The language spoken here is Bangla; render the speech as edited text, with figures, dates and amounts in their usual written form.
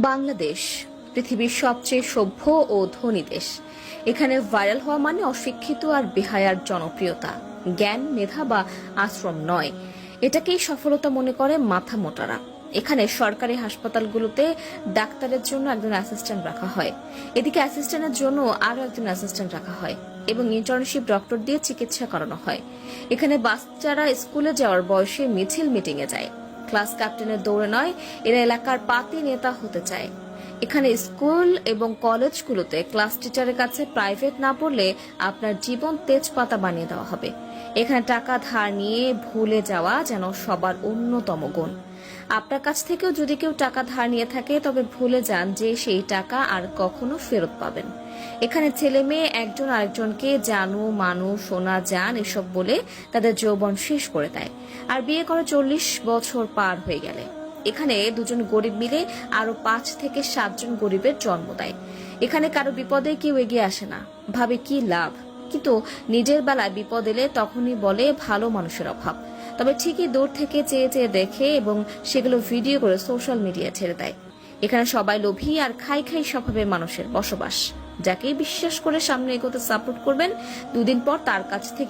বাংলাদেশ পৃথিবীর সবচেয়ে সভ্য ও ধনী দেশ। এখানে ভাইরাল হওয়া মানে অশিক্ষিত আর বেহায়ার জনপ্রিয়তা, জ্ঞান, মেধা বা আশ্রম নয়। এটাকেই সফলতা মনে করে মাথা মোটারা। এখানে সরকারি হাসপাতালগুলোতে ডাক্তারের জন্য একজন অ্যাসিস্ট্যান্ট রাখা হয়, এদিকে অ্যাসিস্ট্যান্টের জন্য আরো একজন অ্যাসিস্ট্যান্ট রাখা হয় এবং ইন্টার্নশিপ ডক্টর দিয়ে চিকিৎসা করানো হয়। এখানে বাচ্চারা স্কুলে যাওয়ার বয়সে মিছিল মিটিং এ যায়, ক্লাস ক্যাপ্টেনের দৌড়ে নয়, এরা এলাকার পাতি নেতা হতে চায়। এখানে স্কুল এবং কলেজগুলোতে ক্লাস টিচারের কাছে প্রাইভেট না পড়লে আপনার জীবন তেজপাতা বানিয়ে দেওয়া হবে। এখানে টাকা ধার নিয়ে ভুলে যাওয়া যেন সবার অন্যতম গুণ। আপনার কাছ থেকেও যদি কেউ টাকা ধার নিয়ে থাকে তবে ভুলে যান যে সেই টাকা আর কখনো ফেরত পাবেন। এখানে ছেলে মেয়ে একজন আরেকজনকে জানু, মানু, সোনা, জান এসব বলে তাদের যৌবন শেষ করে দেয়, আর বিয়ে করে 40 বছর পার হয়ে গেলে এখানে দুজন গরিব মিলে আরো 5 থেকে 7 জন গরিবের জন্ম দেয়। এখানে কারো বিপদে কেউ এগিয়ে আসে না, ভাবে কি লাভ, কিন্তু নিজের বেলায় বিপদ এলে তখনই বলে ভালো মানুষের অভাব। তবে ঠিকই দূর থেকে চেয়ে চেয়ে দেখে এবং সেগুলো ভিডিও করে সোশ্যাল মিডিয়া ছেড়ে দেয়। এখানে সবাই লোভী আর খাই খাই স্বভাবের মানুষের বসবাস। যাকে বিশ্বাস করে সামনে এগোতে সাপোর্ট করবেন, দুদিন পর তার কাছ থেকে